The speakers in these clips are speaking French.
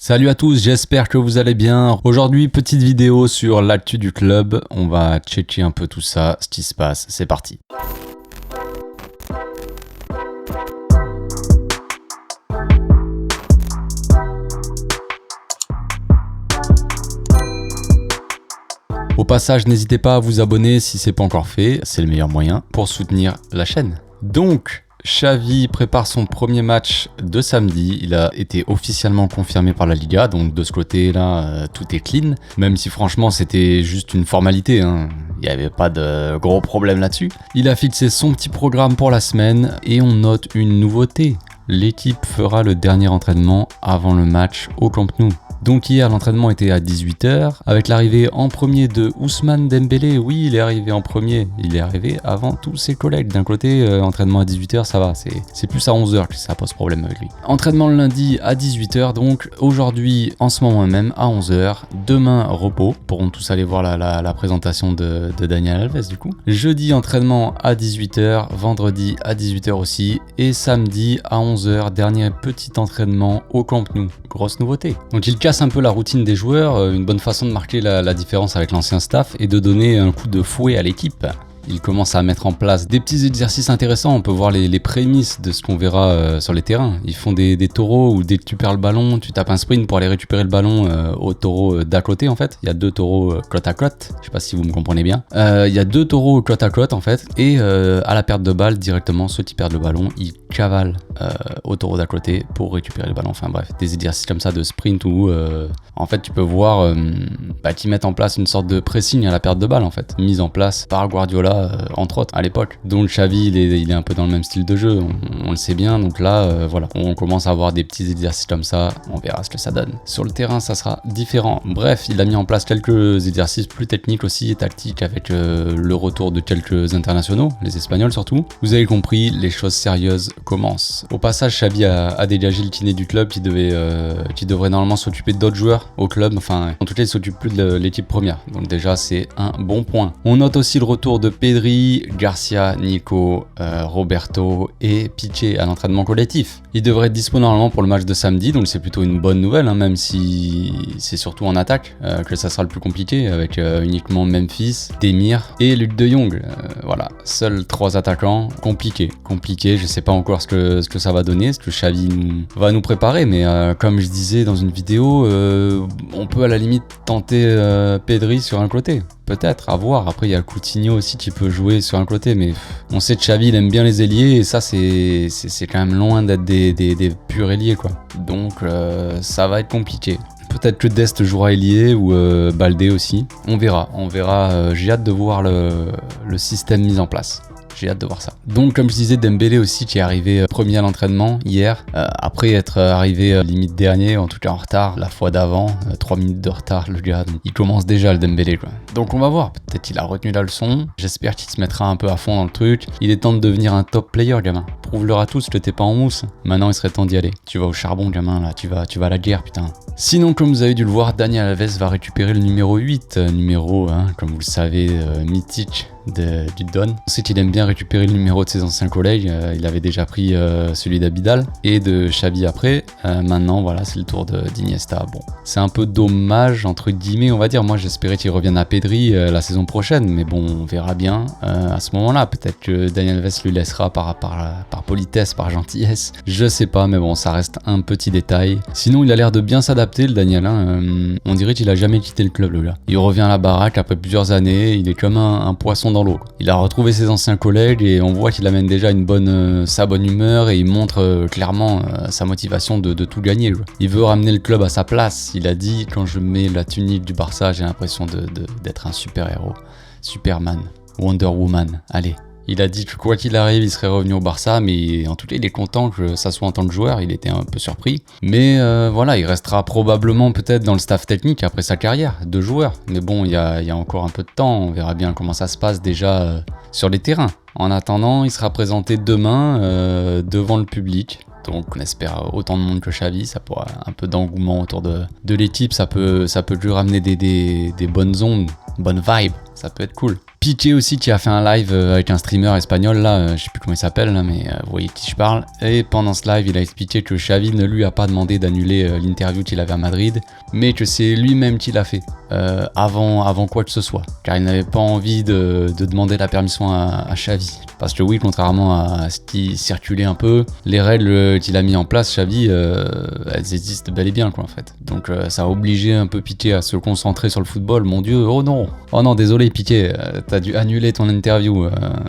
Salut à tous, j'espère que vous allez bien. Aujourd'hui, petite vidéo sur l'actu du club. On va checker un peu tout ça, ce qui se passe. C'est parti. Au passage, n'hésitez pas à vous abonner si c'est pas encore fait. C'est le meilleur moyen pour soutenir la chaîne. Donc, Xavi prépare son premier match de samedi. Il a été officiellement confirmé par la Liga, donc de ce côté-là, tout est clean. Même si franchement, c'était juste une formalité, hein. Il n'y avait pas de gros problème là-dessus. Il a fixé son petit programme pour la semaine et on note une nouveauté. L'équipe fera le dernier entraînement avant le match au Camp Nou. Donc hier, l'entraînement était à 18h, avec l'arrivée en premier de Ousmane Dembélé. Oui, il est arrivé en premier, il est arrivé avant tous ses collègues. D'un côté, entraînement à 18h, ça va, c'est plus à 11h que ça pose problème avec lui. Entraînement le lundi à 18h, donc aujourd'hui, en ce moment même, à 11h. Demain, repos, pourront tous aller voir la présentation de Daniel Alves du coup. Jeudi, entraînement à 18h, vendredi à 18h aussi, et samedi à 11h, dernier petit entraînement au Camp Nou. Grosse nouveauté. Donc il casse un peu la routine des joueurs, une bonne façon de marquer la différence avec l'ancien staff et de donner un coup de fouet à l'équipe. Il commence à mettre en place des petits exercices intéressants. On peut voir les prémices de ce qu'on verra sur les terrains. Ils font des taureaux où dès que tu perds le ballon, tu tapes un sprint pour aller récupérer le ballon au taureau d'à côté en fait. Il y a deux taureaux côte à côte. Je sais pas si vous me comprenez bien. Il y a deux taureaux côte à côte en fait. Et à la perte de balle, directement, ceux qui perdent le ballon, ils cavalent au taureau d'à côté pour récupérer le ballon. Enfin bref, des exercices comme ça de sprint où en fait tu peux voir qu'ils mettent en place une sorte de pressing à la perte de balle en fait. Mise en place par Guardiola entre autres à l'époque. Donc Xavi il est un peu dans le même style de jeu, on le sait bien. Donc là voilà, on commence à avoir des petits exercices comme ça, on verra ce que ça donne. Sur le terrain ça sera différent. Bref, il a mis en place quelques exercices plus techniques aussi et tactiques avec le retour de quelques internationaux, les Espagnols surtout. Vous avez compris, les choses sérieuses commencent. Au passage, Xavi a dégagé le kiné du club qui devrait normalement s'occuper d'autres joueurs au club. Enfin, en tout cas, il s'occupe plus de l'équipe première. Donc déjà, c'est un bon point. On note aussi le retour de Pedri, Garcia, Nico, Roberto et Piqué à l'entraînement collectif. Ils devraient être dispo normalement pour le match de samedi, donc c'est plutôt une bonne nouvelle, hein, même si c'est surtout en attaque que ça sera le plus compliqué, avec uniquement Memphis, Demir et Luc de Jong. Voilà, seuls 3 attaquants, compliqué. Je sais pas encore ce que ça va donner, ce que Xavi va nous préparer, mais comme je disais dans une vidéo, on peut à la limite tenter Pedri sur un côté. Peut-être, à voir. Après, il y a Coutinho aussi qui peut jouer sur un côté, mais on sait que Xavi, il aime bien les ailiers, et ça, c'est quand même loin d'être des purs ailiers, quoi. Donc, ça va être compliqué. Peut-être que Dest jouera ailier ou Baldé aussi. On verra. J'ai hâte de voir le système mis en place. J'ai hâte de voir ça. Donc comme je disais, Dembélé aussi qui est arrivé premier à l'entraînement hier, après être arrivé limite dernier, en tout cas en retard la fois d'avant, 3 minutes de retard le gars, donc il commence déjà le Dembélé quoi. Donc on va voir, peut-être qu'il a retenu la leçon, j'espère qu'il se mettra un peu à fond dans le truc. Il est temps de devenir un top player gamin, prouve-leur à tous que t'es pas en mousse. Maintenant il serait temps d'y aller, tu vas au charbon gamin là, tu vas à la guerre putain. Sinon comme vous avez dû le voir, Daniel Alves va récupérer le numéro 8, numéro comme vous le savez mythique du Don. On sait qu'il aime bien récupérer le numéro de ses anciens collègues, il avait déjà pris celui d'Abidal et de Xavi après, maintenant voilà c'est le tour d'Iniesta. Bon, c'est un peu dommage entre guillemets on va dire, moi j'espérais qu'il revienne à Pedri la saison prochaine, mais bon on verra bien à ce moment là, peut-être que Daniel Alves lui laissera par politesse, par gentillesse, je sais pas, mais bon ça reste un petit détail. Sinon il a l'air de bien s'adapter le Daniel, on dirait qu'il a jamais quitté le club le gars. Il revient à la baraque après plusieurs années, il est comme un poisson dans l'eau. Il a retrouvé ses anciens collègues et on voit qu'il amène déjà sa bonne humeur et il montre clairement sa motivation de tout gagner. Il veut ramener le club à sa place. Il a dit, quand je mets la tunique du Barça, j'ai l'impression d'être un super-héros. Superman, Wonder Woman, allez. Il a dit que quoi qu'il arrive, il serait revenu au Barça, mais en tout cas, il est content que ça soit en tant que joueur. Il était un peu surpris. Mais voilà, il restera probablement peut-être dans le staff technique après sa carrière de joueur. Mais bon, il y a encore un peu de temps. On verra bien comment ça se passe déjà sur les terrains. En attendant, il sera présenté demain devant le public. Donc on espère autant de monde que Xavi, ça pourra un peu d'engouement autour de l'équipe, ça peut lui ramener des bonnes ondes, bonnes vibes, ça peut être cool. Piqué aussi qui a fait un live avec un streamer espagnol là, je sais plus comment il s'appelle là, mais vous voyez de qui je parle. Et pendant ce live, il a expliqué que Xavi ne lui a pas demandé d'annuler l'interview qu'il avait à Madrid, mais que c'est lui-même qui l'a fait avant quoi que ce soit, car il n'avait pas envie de demander la permission à Xavi. Parce que oui, contrairement à ce qui circulait un peu, les règles qu'il a mis en place, Xavi, elles existent bel et bien quoi en fait. Donc ça a obligé un peu Piqué à se concentrer sur le football. Mon Dieu, oh non, désolé Piqué, t'as dû annuler ton interview.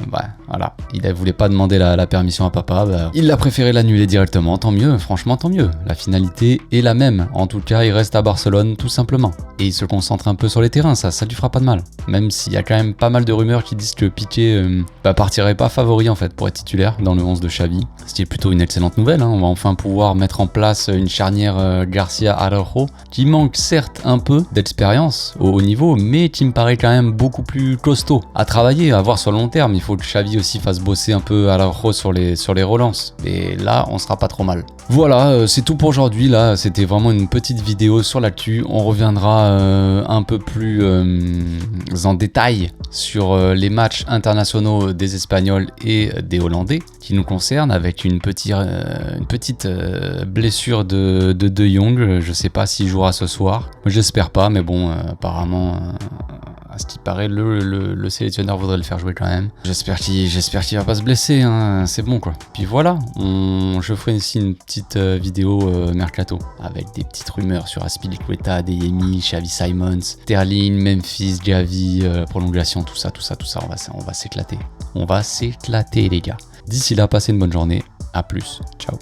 Voilà, il voulait pas demander la permission à papa, il a préféré l'annuler directement. Tant mieux, franchement tant mieux. La finalité est la même. En tout cas, il reste à Barcelone tout simplement. Et il se concentre un peu sur les terrains, ça lui fera pas de mal. Même s'il y a quand même pas mal de rumeurs qui disent que Piqué partirait pas favori en fait pour être titulaire dans le 11 de Xavi. Ce qui est plutôt une excellente nouvelle, hein. On va enfin pouvoir mettre en place une charnière Garcia-Araujo qui manque certes un peu d'expérience au haut niveau, mais qui me paraît quand même beaucoup plus costaud à travailler, à voir sur le long terme. Il faut que Xavi aussi fasse bosser un peu Araujo sur les relances. Et là, on sera pas trop mal. Voilà, c'est tout pour aujourd'hui. Là, c'était vraiment une petite vidéo sur l'actu. On reviendra un peu plus en détail sur les matchs internationaux des Espagnols et des Hollandais qui nous concernent, avec une petite blessure de De Jong. Je sais pas s'il jouera ce soir. J'espère pas, mais bon, apparemment, à ce qui paraît, le sélectionneur voudrait le faire jouer quand même. J'espère qu'il va pas se blesser, hein. C'est bon quoi. Puis voilà, je ferai ici une petite vidéo mercato avec des petites rumeurs sur Azpilicueta, Adeyemi, Xavi Simons, Sterling, Memphis, Gavi, prolongation, tout ça. On va s'éclater. On va s'éclater les gars. D'ici là, passez une bonne journée. À plus. Ciao.